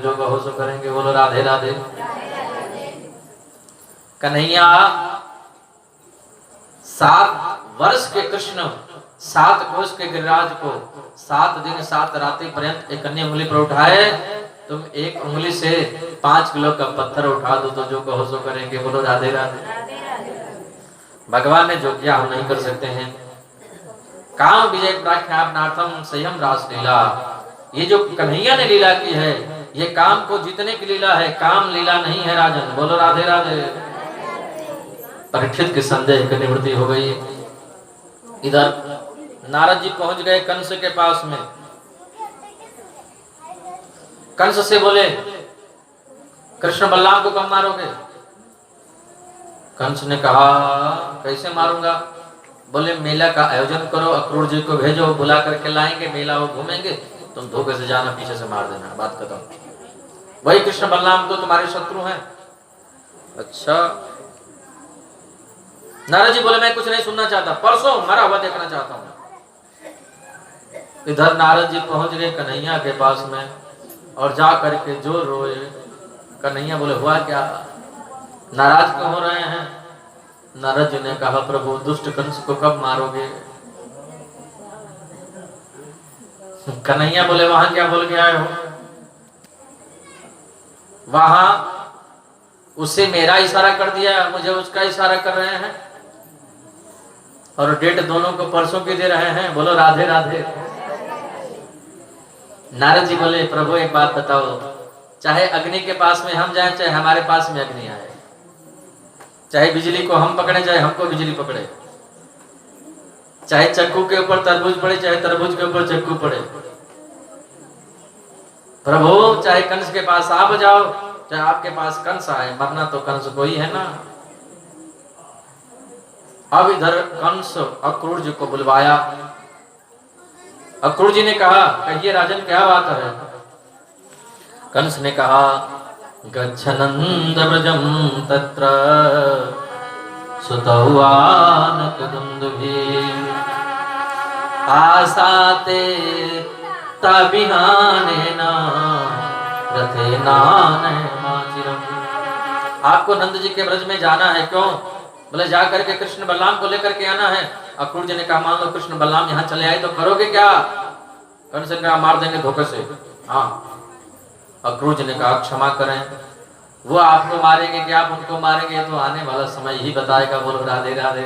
जो कहो सो करेंगे। बोलो राधे राधे। कन्हैया 7 वर्ष के कृष्ण 7 कोष के गिरिराज को 7 दिन 7 रात्रि पर्यंत एक अन्य उंगली पर उठाए। तुम एक उंगली से 5 किलो का पत्थर उठा दो तो जो कहो सो करेंगे। बोलो राधे राधे। भगवान ने जो किया हम नहीं कर सकते हैं। काम विजय प्राख्यापनार्थम संयम रास लीला, ये जो कन्हैया ने लीला की है ये काम को जीतने की लीला है, काम लीला नहीं है राजन। बोलो राधे राधे। परीक्षित के संदेह की निवृत्ति हो गई। इधर नारद जी पहुंच गए कंस के पास में। कंस से बोले कृष्ण बलराम को कब मारोगे? कंस ने कहा कैसे मारूंगा? बोले मेला का आयोजन करो, अक्रूर जी को भेजो, बुला करके लाएंगे, मेला वो घूमेंगे, तुम धोखे से जाना, पीछे से मार देना, बात खत्म। वही कृष्ण बलराम तो तुम्हारे शत्रु हैं। अच्छा नारद जी बोले मैं कुछ नहीं सुनना चाहता, परसों मरा हुआ देखना चाहता हूँ। इधर नारद जी पहुंच गए कन्हैया के पास में और जा करके जो रोए। कन्हैया बोले हुआ क्या, नाराज क्यों हो रहे हैं? नारद जी ने कहा प्रभु दुष्ट कंस को कब मारोगे? कन्हैया बोले वहां क्या बोल के आए हो? वहां उसे मेरा इशारा कर दिया, मुझे उसका इशारा कर रहे हैं और डेट दोनों को परसों की दे रहे हैं। बोलो राधे राधे। नारद जी बोले प्रभु एक बात बताओ, चाहे अग्नि के पास में हम जाएं, चाहे हमारे पास में अग्नि आए, चाहे बिजली को हम पकड़े, चाहे हमको बिजली पकड़े, चाहे चक्कू के ऊपर तरबूज पड़े, चाहे तरबूज के ऊपर चक्कू पड़े, प्रभु चाहे कंस के पास आप जाओ, चाहे आपके पास कंस आए, मरना तो कंस को ही है ना। अब इधर कंस अक्रूर जी को बुलवाया। अक्रूर जी ने कहा कहिए राजन क्या बात है? कंस ने कहा गच्छनंद व्रजम तत्र सुतौवानकदुन्दुभि आसाते तबिहानेन रथेनानयमाचिरम्। आपको नंद जी के व्रज में जाना है, क्यों? बोले जा करके कृष्ण बलराम को लेकर के आना है। अक्रूर जी ने कहा मान लो कृष्ण बलराम यहाँ चले आए तो करोगे क्या? कंस ने कहा मार देंगे धोखे से। हाँ। अक्रूर जी ने कहा क्षमा करें, वो आपको मारेंगे कि आप उनको मारेंगे तो आने वाला समय ही बताएगा। बोलो राधे राधे।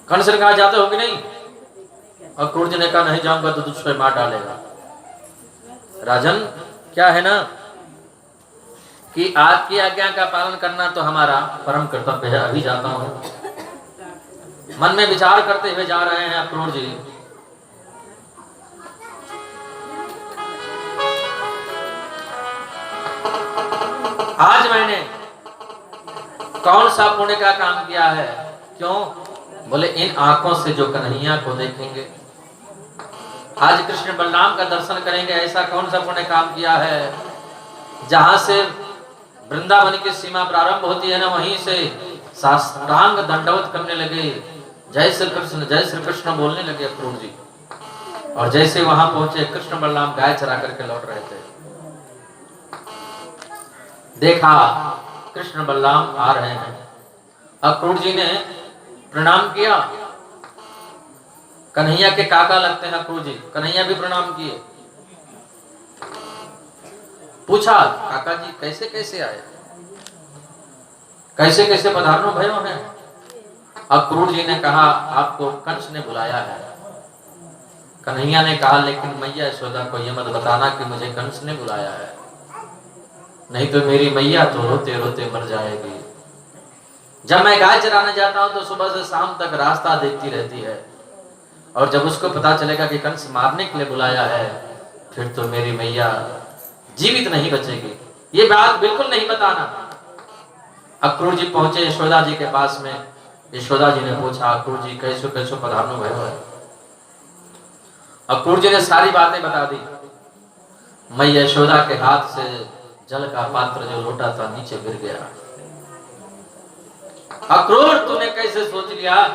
कंस ने कहा जाते हो कि नहीं? अक्रूर जी ने कहा नहीं जाऊंगा तो तुझ पे मार डालेगा। राजन क्या है ना कि आपकी आज्ञा का पालन करना तो हमारा परम कर्तव्य है। अभी जाता हूँ। मन में विचार करते हुए जा रहे हैं अक्रूर जी। आज मैंने कौन सा पुण्य का काम किया है? क्यों? बोले इन आंखों से जो कन्हैया को देखेंगे, आज कृष्ण बलराम का दर्शन करेंगे, ऐसा कौन सा पुण्य काम किया है? जहां से वृंदावन की सीमा प्रारंभ होती है ना, वहीं से साष्टांग दंडवत करने लगे, जय श्री कृष्ण बोलने लगे अक्रूर जी। और जैसे वहां पहुंचे कृष्ण बलराम गाय चरा करके लौट रहे थे, देखा कृष्ण बलराम आ रहे हैं। अक्रूर जी ने प्रणाम किया। कन्हैया के काका लगते हैं अक्रूर जी, कन्हैया भी प्रणाम किए। पूछा काका जी कैसे कैसे आए, कैसे कैसे पधारनो भयो हैं? अक्रूर जी ने कहा आपको कंस ने बुलाया है। कन्हैया ने कहा लेकिन मैया यशोदा को यह मत बताना कि मुझे कंस ने बुलाया है, नहीं तो मेरी मैया तो रोते रोते मर जाएगी। जब मैं गाय चराने जाता हूं तो सुबह से शाम तक रास्ता देखती रहती है, और जब उसको पता चलेगा कि कंस मारने के लिए बुलाया है, फिर तो मेरी मैया जीवित नहीं बचेगी। ये बात बिल्कुल नहीं बताना। अक्रूर जी पहुंचे यशोदा जी के पास में। यशोदा जी ने पूछा अक्रूर जी कैसे कैसे पधारनो भयो है? अक्रूर जी ने सारी बातें बता दी। मैया यशोदा के हाथ से जल का पात्र जो लोटा था नीचे गिर गया। अक्रूर तूने कैसे सोच लिया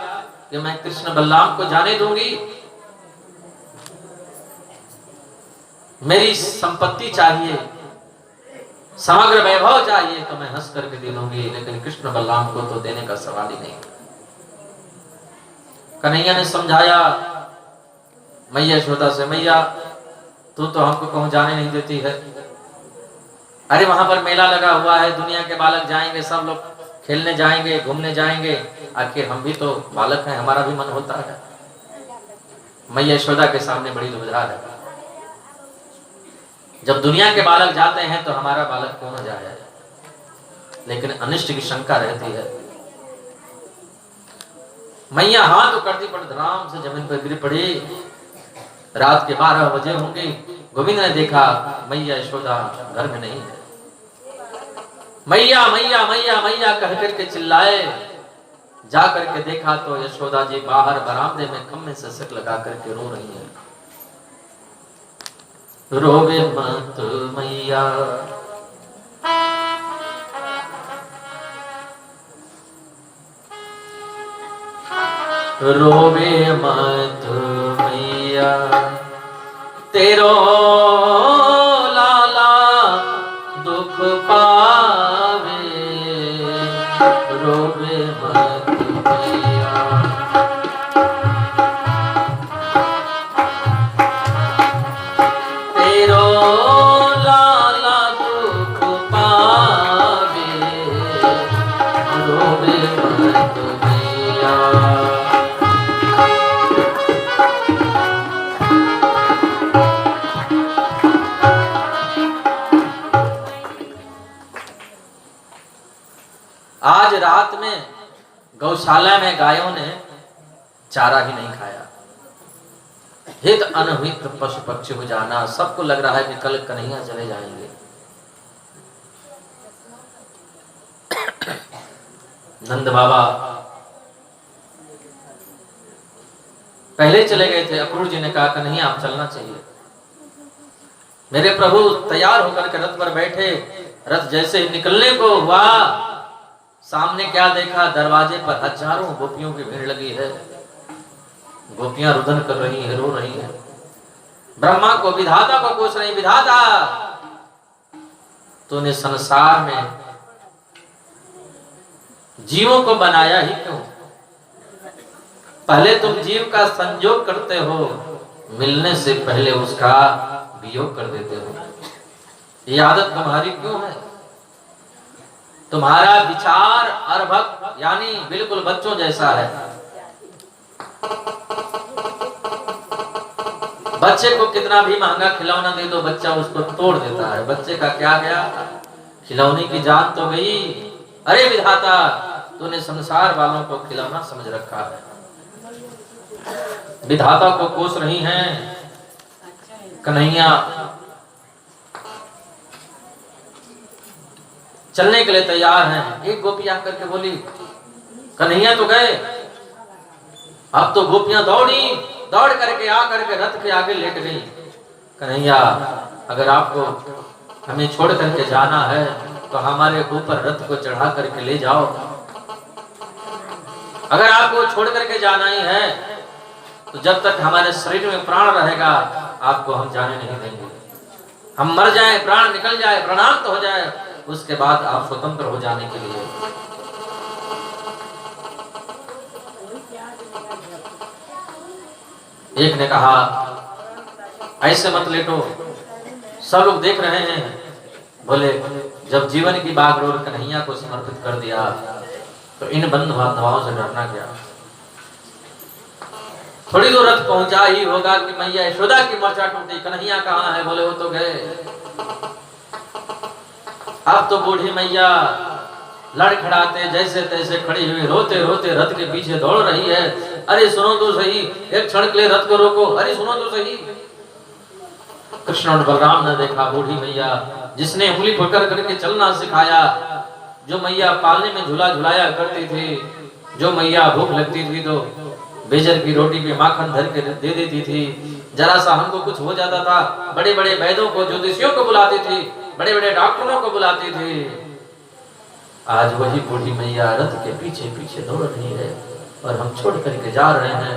कि मैं कृष्ण बलराम को जाने दूंगी? मेरी संपत्ति चाहिए, समग्र वैभव चाहिए तो मैं हंस करके दे दूंगी, लेकिन कृष्ण बलराम को तो देने का सवाल ही नहीं। कन्हैया ने समझाया मैया यशोदा से, मैया तू तो हमको कहूं जाने नहीं देती है। अरे वहां पर मेला लगा हुआ है, दुनिया के बालक जाएंगे, सब लोग खेलने जाएंगे, घूमने जाएंगे, आखिर हम भी तो बालक हैं, हमारा भी मन होता है। मैया यशोदा के सामने बड़ी दुविधा है, जब दुनिया के बालक जाते हैं तो हमारा बालक क्यों न जाए, लेकिन अनिष्ट की शंका रहती है। मैया हाथ करती पर धड़ाम से जमीन पर गिर पड़ी। रात के 12 बजे होंगे। गोविंद ने देखा मैया यशोदा घर में नहीं है। मैया मैया मैया मैया कह करके चिल्लाए, जा करके देखा तो यशोदा जी बाहर बरामदे में खम्भे से सिर लगा करके रो रही है। रोवे मत मैया, रोवे मत मैया, तेरो लाला दुख पावे, रोवे मत मैया। तेरो लाला दुख पावे, रोवे मत मैया। आज रात में गौशाला में गायों ने चारा ही नहीं खाया। हित अनहित पशु पक्षी हो जाना, सबको लग रहा है कि कल कन्हैया चले जाएंगे। नंद बाबा पहले चले गए थे। अक्रूर जी ने कहा कन्हैया आप चलना चाहिए। मेरे प्रभु तैयार होकर के रथ पर बैठे। रथ जैसे निकलने को हुआ, सामने क्या देखा, दरवाजे पर हजारों गोपियों की भीड़ लगी है। गोपियां रुदन कर रही है, रो रही है। ब्रह्मा को, विधाता को पूछ रही, विधाता तूने संसार में जीवों को बनाया ही क्यों? पहले तुम जीव का संयोग करते हो, मिलने से पहले उसका वियोग कर देते हो। ये आदत तुम्हारी क्यों है? तुम्हारा विचार अर्भक यानी बिल्कुल बच्चों जैसा है। बच्चे को कितना भी महंगा खिलौना दे दो, बच्चा उसको तोड़ देता है। बच्चे का क्या गया, खिलौने की जान तो गई। अरे विधाता तूने संसार वालों को खिलौना समझ रखा है। विधाता को कोस रही हैं। कन्हैया चलने के लिए तैयार हैं। एक गोपी आकर के बोली कन्हैया तो गए। अब तो गोपियां दौड़ी, दौड़ करके आकर के रथ के आगे लेट गई। कन्हैया अगर आपको हमें छोड़ करके जाना है तो हमारे ऊपर रथ को चढ़ा करके ले जाओ। अगर आपको छोड़ करके जाना ही है तो जब तक हमारे शरीर में प्राण रहेगा आपको हम जाने नहीं देंगे। हम मर जाएं, प्राण निकल जाए, प्राणांत हो जाए, उसके बाद आप स्वतंत्र हो जाने के लिए। एक ने कहा ऐसे मत लेटो, सब लोग देख रहे हैं। बोले जब जीवन की बागडोर कन्हैया को समर्पित कर दिया तो इन बंद बाधाओं से डरना क्या। थोड़ी दूर रथ पहुंचा ही होगा कि मैया यशोदा की मूर्छा टूटी। कन्हैया कहाँ है? बोले वो तो गए। अब तो बूढ़ी मैया लड़खड़ाते जैसे तैसे खड़ी हुई रोते रोते रथ के पीछे दौड़ रही है। अरे सुनो तो सही, एक क्षण के लिए रथ को रोको, अरे सुनो तो सही। कृष्ण और बलराम ने देखा बूढ़ी मैया जिसने उंगली पकड़ करके चलना सिखाया, जो मैया पालने में झूला झुलाया करती थी, जो मैया भूख लगती थी तो बेजर की रोटी पे माखन धर के दे देती थी। जरा सा हमको कुछ हो जाता था बड़े बड़े वैद्यों को, ज्योतिषियों को बुलाती थी, बड़े बड़े डॉक्टरों को बुलाती थी। आज वही बूढ़ी मैया रथ के पीछे पीछे दौड़ रही है और हम छोड़ करके जा रहे हैं।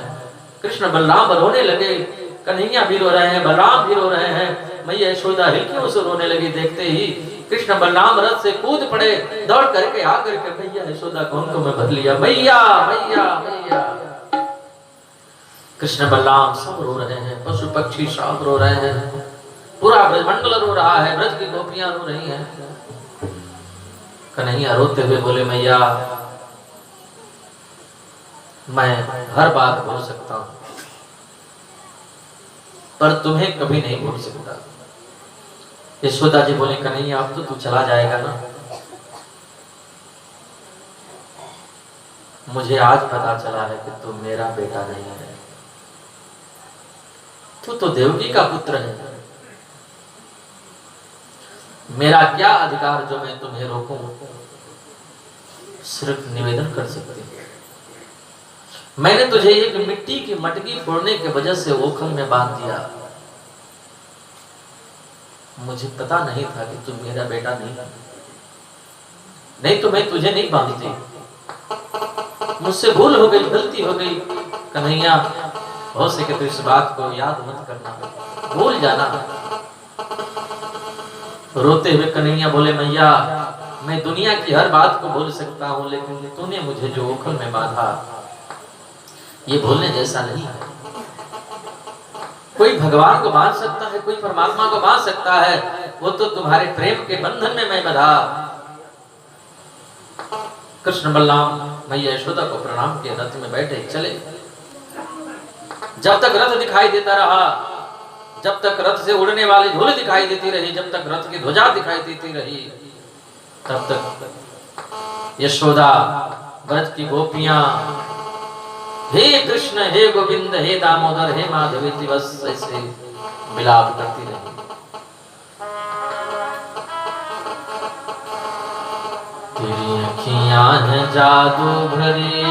कृष्ण बलराम रोने लगे। कन्हैया भी रो रहे हैं, बलराम भी रो रहे हैं। मैया यशोदा हिलकियों से रोने लगी। देखते ही कृष्ण बलराम रथ से कूद पड़े, दौड़ करके आकर के मैया यशोदा को उनको में भर लिया। मैया मैया मैया। कृष्ण बलराम सब रो रहे हैं, पशु पक्षी सब रो रहे हैं, पूरा ब्रजमंडल रो रहा है, ब्रज की गोपियां रो रही हैं। कन्हैया रोते हुए बोले, मैया मैं हर बात भूल सकता हूं, पर तुम्हें कभी नहीं भूल सकता। यशोदा जी बोले, कन्हैया अब तो तू चला जाएगा ना, मुझे आज पता चला है कि तू मेरा बेटा नहीं है, तू तो देवकी का पुत्र है। मेरा क्या अधिकार जो मैं तुम्हें रोकूं? सिर्फ निवेदन कर सकती हूं। मैंने तुझे एक मिट्टी की मटकी फोड़ने के वजह से ओखल में बांध दिया, मुझे पता नहीं था कि तुम मेरा बेटा नहीं तो मैं तुझे नहीं बांधती। मुझसे भूल हो गई, गलती हो गई। कन्हैया हो सके तो इस बात को याद मत करना, भूल जाना। रोते हुए कन्हैया बोले, मैया मैं दुनिया की हर बात को भूल सकता हूँ, लेकिन तूने मुझे जो ओखल में बांधा ये भूलने जैसा नहीं है। कोई भगवान को बांध सकता है, कोई परमात्मा को बांध सकता है, वो तो तुम्हारे प्रेम के बंधन में मैं बंधा। कृष्ण बलराम मैया यशोदा को प्रणाम किया, रथ में बैठे चले। जब तक रथ दिखाई देता रहा, जब तक रथ से उड़ने वाली धूल दिखाई देती रही, जब तक रथ की ध्वजा दिखाई देती रही, तब तक यशोदा ब्रज की गोपियां हे कृष्ण हे गोविंद हे दामोदर हे माधव बस ऐसे विलाप करती रही। तेरी अखियां हैं जादू भरी,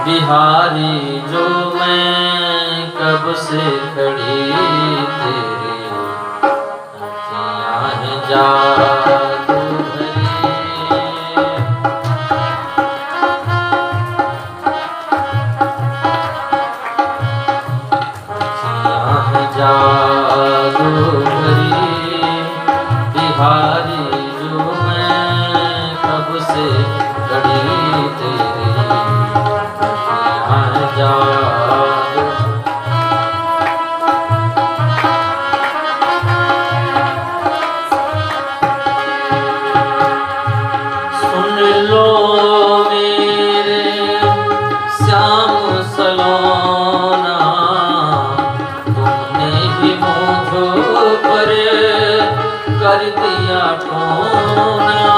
बिहारी जो मैं कब से खड़ी, तेरी अखियां हैं जादू जादू भरी, बिहारी जो मैं कब से खड़ी, तेरी अखियां जादू। सुन लो मेरे श्याम सलोना, पर कर दिया टोना,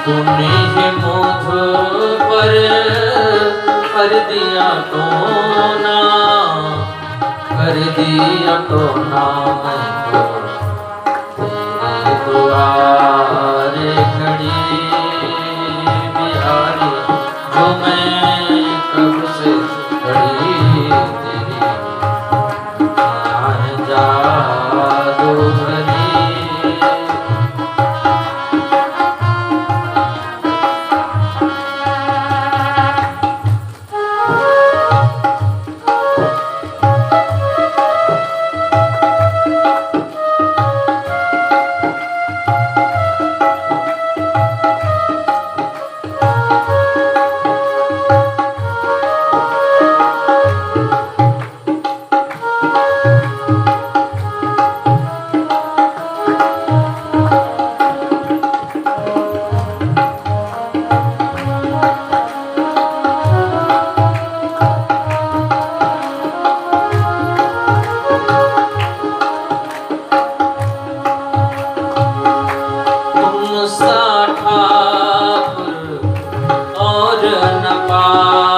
तूने ही मुझ पर कर दिया टोना, कर दिया टोना। मैं तो तेरे द्वारे खड़ी, बिहारी जो मैं कब से खड़ी, तेरी अखियां जादू भरी। ठाकुर और न पा